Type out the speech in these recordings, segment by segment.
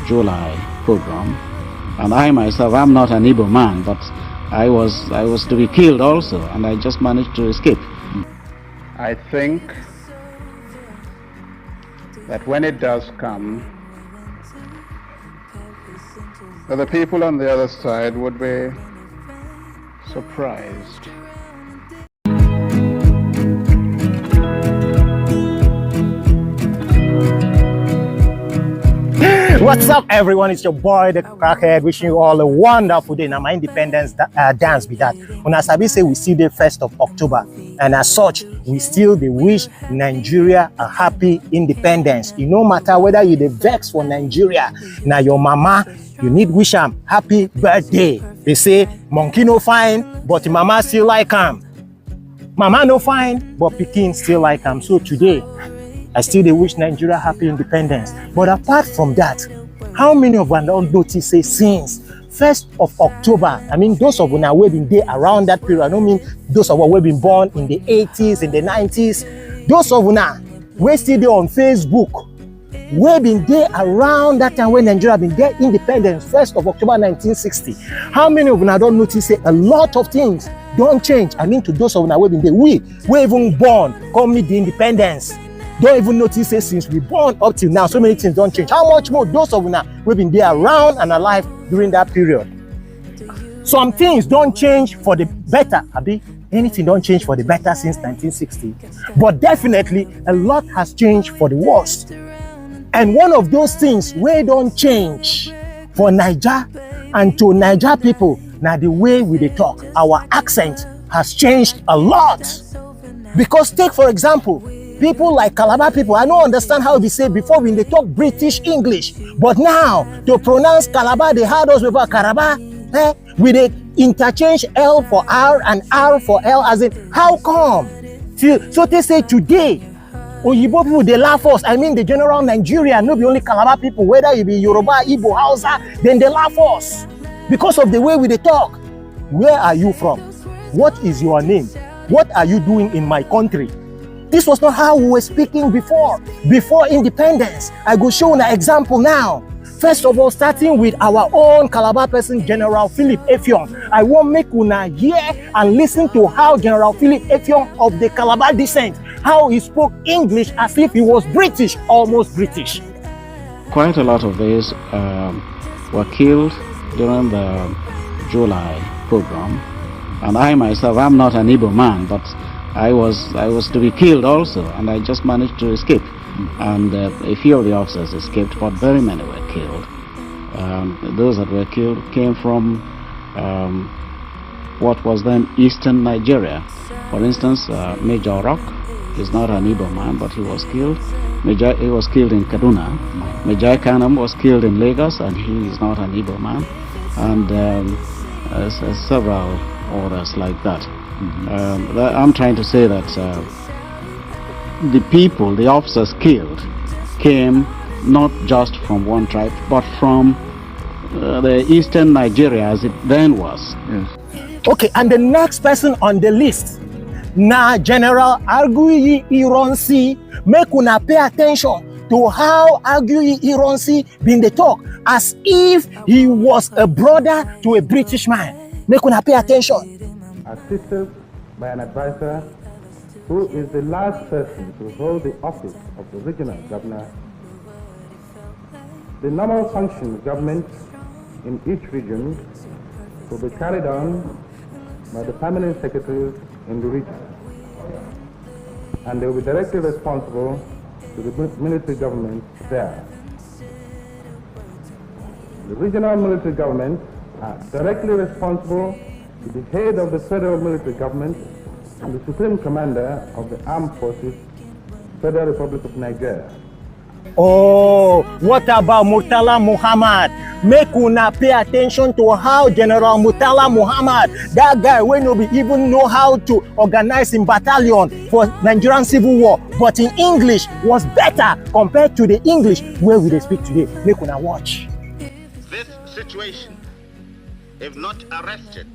July program. And I myself, I'm not an Igbo man, but I was to be killed also, and I just managed to escape. I think that when it does come, that the people on the other side would be surprised. What's up, everyone? It's your boy, the Crackhead, wishing you all a wonderful day. Now, my independence dance with that. When Asabi say we see the 1st of October, and as such, we still wish Nigeria a happy independence. It no matter whether you the vex for Nigeria, now your mama, you need wish them happy birthday. They say monkey no fine, but mama still like him. Mama no fine, but Pekin still like him. So today, I still wish Nigeria happy independence. But apart from that, how many of us don't notice say since 1st of October, I mean those of us who have been there around that period, I don't mean those of us who have been born in the 80s, in the 90s, those of us who still there on Facebook, we have been there around that time when Nigeria been there independence, 1st of October 1960. How many of us don't notice say a lot of things don't change? I mean to those of us who have been there, we even born, come meet the independence. Don't even notice it since we born up till now, so many things don't change. How much more those of us we've been there around and alive during that period? Some things don't change for the better, Abi. Anything don't change for the better since 1960. But definitely a lot has changed for the worst. And one of those things where don't change for Niger and to Niger people, now the way we talk, our accent has changed a lot. Because take for example, people like Calabar people, I don't understand how they say before when they talk British English, but now to pronounce Calabar, they had us before Calabar, with the interchange L for R and R for L, as in how come? So they say today, Oyibo people they laugh us. I mean the general Nigeria, not be only Calabar people, whether you be Yoruba, Igbo, Hausa, then they laugh us because of the way we they talk. Where are you from? What is your name? What are you doing in my country? This was not how we were speaking before independence. I go show an example now. First of all, starting with our own Calabar person, General Philip Effiong. I want make una hear and listen to how General Philip Effiong of the Calabar descent, how he spoke English as if he was British, almost British. Quite a lot of these were killed during the July program. And I myself, I'm not an Igbo man, but I was to be killed also, and I just managed to escape. And a few of the officers escaped, but very many were killed. Those that were killed came from what was then Eastern Nigeria. For instance, Major Rock is not an Igbo man, but he was killed. He was killed in Kaduna. Major Kanam was killed in Lagos, and he is not an Igbo man. And several others like that. I'm trying to say that the people, the officers killed, came not just from one tribe, but from the Eastern Nigeria as it then was. Yes. Okay, and the next person on the list, now General Arguyi Ironsi. Make una pay attention to how Arguyi Ironsi been the talk as if he was a brother to a British man. Make una pay attention. Assisted by an advisor who is the last person to hold the office of the regional governor. The normal function of government in each region will be carried on by the permanent secretaries in the region, and they will be directly responsible to the military government there. The regional military government are directly responsible to the head of the federal military government and the supreme commander of the armed forces, Federal Republic of Nigeria. Oh, what about Murtala Muhammad? Make una pay attention to how General Murtala Muhammad, that guy when nobody even know how to organize in battalion for Nigerian Civil War, but in English was better compared to the English where we speak today. Make una watch. This situation, if not arrested,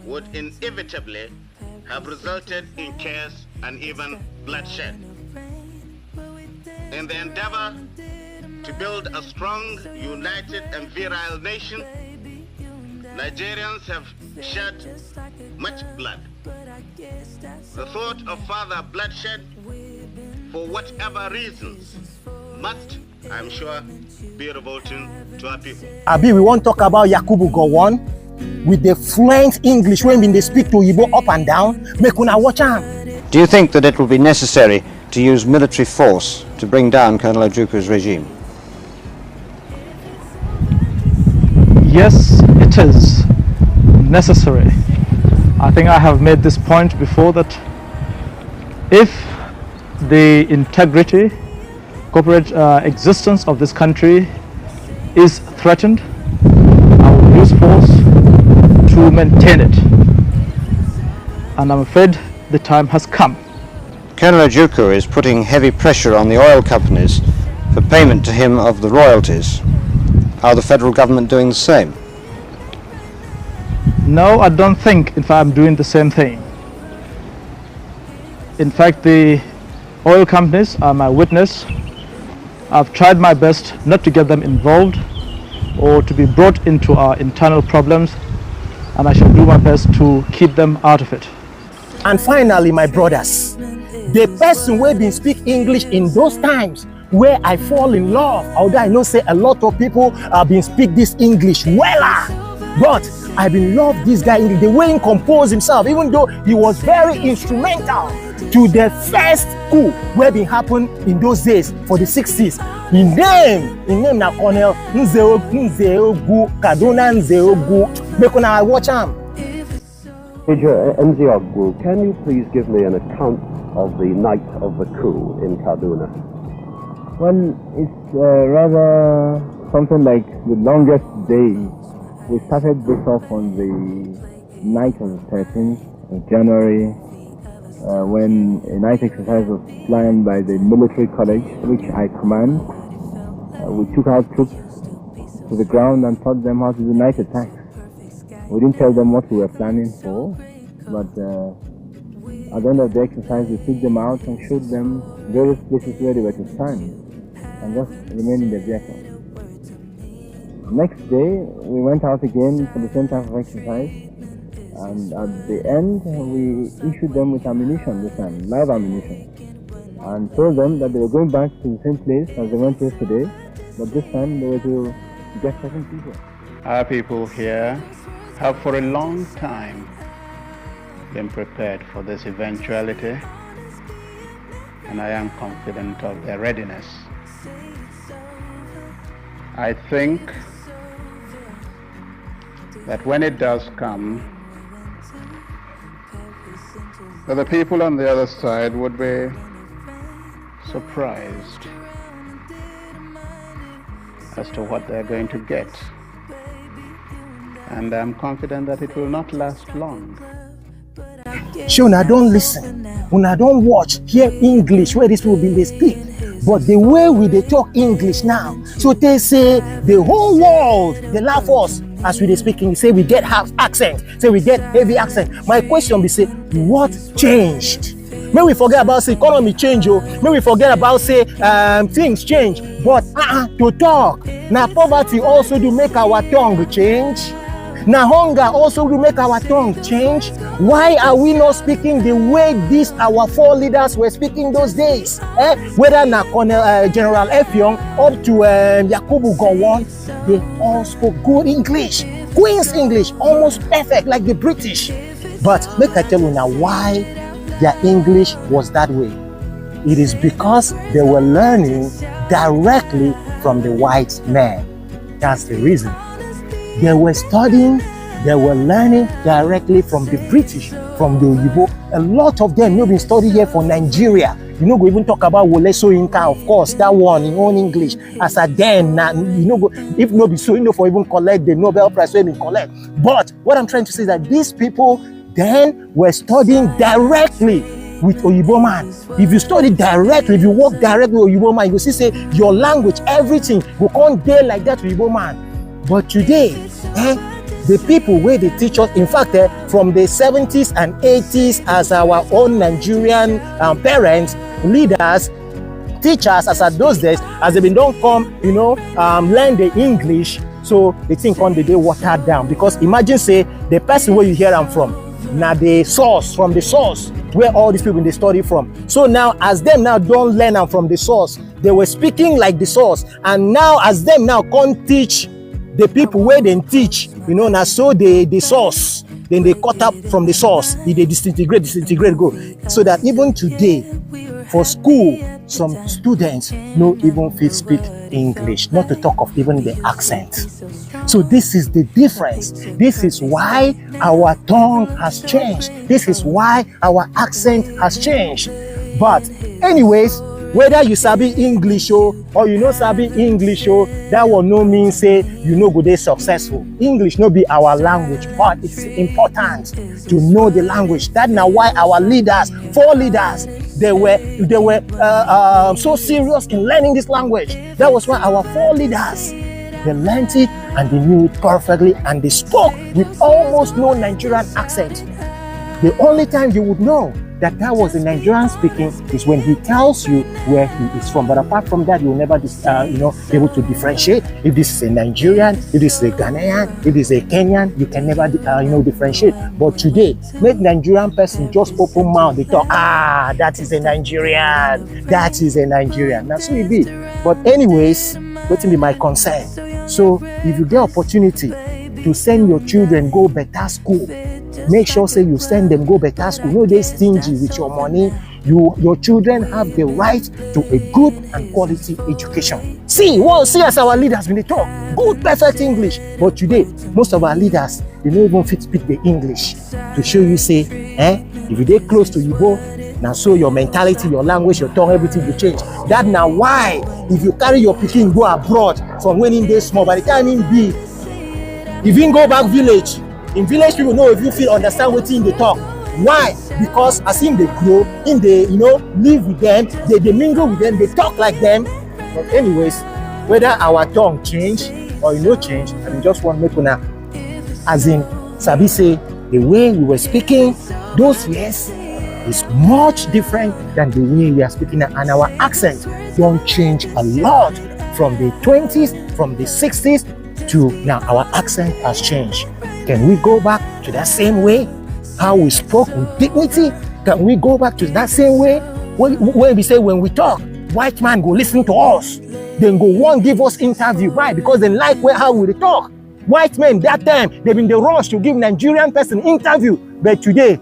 would inevitably have resulted in chaos and even bloodshed. In the endeavor to build a strong, united, and virile nation, Nigerians have shed much blood. The thought of further bloodshed, for whatever reasons, must, I'm sure, be revolting to our people. Abi, we want to talk about Yakubu Gowon with the fluent English when they speak to Igbo up and down. Make una watch am. Do you think that it will be necessary to use military force to bring down Colonel Ojukwu regime? Yes, it is necessary. I think I have made this point before that if the integrity, corporate existence of this country is threatened, I will use force to maintain it. And I'm afraid the time has come. Colonel Ojukwu is putting heavy pressure on the oil companies for payment to him of the royalties. Are the federal government doing the same? No, I don't think, in fact, I'm doing the same thing. In fact, the oil companies are my witness. I've tried my best not to get them involved or to be brought into our internal problems, and I shall do my best to keep them out of it. And finally, my brothers, the person who been speak English in those times where I fall in love, although I know say a lot of people have been speak this English wella, but I've been love this guy, the way he composed himself, even though he was very instrumental to the first coup where been happened in those days for the 60s. His name na Colonel Nzeogwu, Kaduna Nzeogwu. Make una watch him. Major Nzeogwu, can you please give me an account of the night of the coup in Kaduna? Well, it's rather something like the longest day. We started this off on the night of the 13th of January when a night exercise was planned by the military college, which I command. We took our troops to the ground and taught them how to do night attacks. We didn't tell them what we were planning for, but at the end of the exercise we took them out and showed them various places where they were to stand and just remain in the vehicle. Next day, we went out again for the same type of exercise, and at the end, we issued them with ammunition this time, live ammunition, and told them that they were going back to the same place as they went yesterday, but this time they were to get certain people. Our people here have for a long time been prepared for this eventuality, and I am confident of their readiness. I think that when it does come, that the people on the other side would be surprised as to what they're going to get. And I'm confident that it will not last long. Sure, una don't listen, una don't watch, hear English where these people been they speak. But the way they talk English now, so they say the whole world, they laugh us as we speak English, say we get half accent, say we get heavy accent. My question be say, what changed? May we forget about say economy change, may we forget about say things change, but to talk. Now poverty also do make our tongue change. Now hunger also will make our tongue change. Why are we not speaking the way these our four leaders were speaking those days? Whether na Colonel General Effiong up to Yakubu Gowon, they all spoke good English, Queen's English, almost perfect like the British. But make I tell you now why their English was that way. It is because they were learning directly from the white man. That's the reason. They were studying, they were learning directly from the British, from the Oyibo. A lot of them, been studying here for Nigeria. Go even talk about Wole Soyinka, of course, that one in own English. As a then, go, if no be so, for even collect the Nobel Prize, we collect. But what I'm trying to say is that these people then were studying directly with Oyibo man. If you study directly, if you work directly with Oyibo man, you will see say your language, everything will come there like that Oyibo man. But today, the people where they teach us, in fact, from the 70s and 80s, as our own Nigerian parents, leaders, teachers, as at those days, as they been don't come, you know, learn the English, so they think on the day watered down. Because imagine say the person where you hear them from, now the source, from the source where all these people they study from. So now as them now don't learn them from the source, they were speaking like the source, and now as them now can't teach the people where they teach, you know, now so the source, then they cut up from the source, they disintegrate go. So that even today, for school, some students no even fit speak English, not to talk of even the accent. So this is the difference. This is why our tongue has changed. This is why our accent has changed. But anyways, whether you sabi English or you no sabi English, that will no mean say you no go dey successful. English no be our language, but it's important to know the language. That's now why our leaders, 4 leaders, they were so serious in learning this language. That was why our 4 leaders, they learned it and they knew it perfectly, and they spoke with almost no Nigerian accent. The only time you would know that was a Nigerian speaking is when he tells you where he is from. But apart from that, you'll never be able to differentiate if this is a Nigerian, if this is a Ghanaian, if this is a Kenyan. You can never differentiate. But today, make Nigerian person just open mouth, they talk, that is a Nigerian, that is a Nigerian. That's so it be. But anyways, what be my concern? So if you get opportunity to send your children go better school, make sure say you send them go better school. No, they stingy with your money. Your children have the right to a good and quality education. See as our leaders when they talk good, perfect English. But today, most of our leaders, they don't even fit speak the English. To show you say, if you get close to Igbo, now so your mentality, your language, your tongue, everything will change. That now why, if you carry your pikin go abroad from when in day small, by the time in big, if you go back village, in village people know if you feel understand what in they talk. Why? Because as in they grow, in they live with them, they mingle with them, they talk like them. But anyways, whether our tongue change or change, I just want to make una, as in Sabi say, the way we were speaking those years is much different than the way we are speaking now, and our accent don't change a lot from the 20s, from the 60s to now. Our accent has changed. Can we go back to that same way? How we spoke with dignity? Can we go back to that same way? When we say when we talk, white man go listen to us. Then go one give us interview. Why? Because they like how we talk. White men that time, they've been the rush to give Nigerian person interview. But today,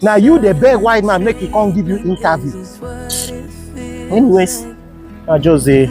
now you the big white man make it come give you interview. Anyways, I just say.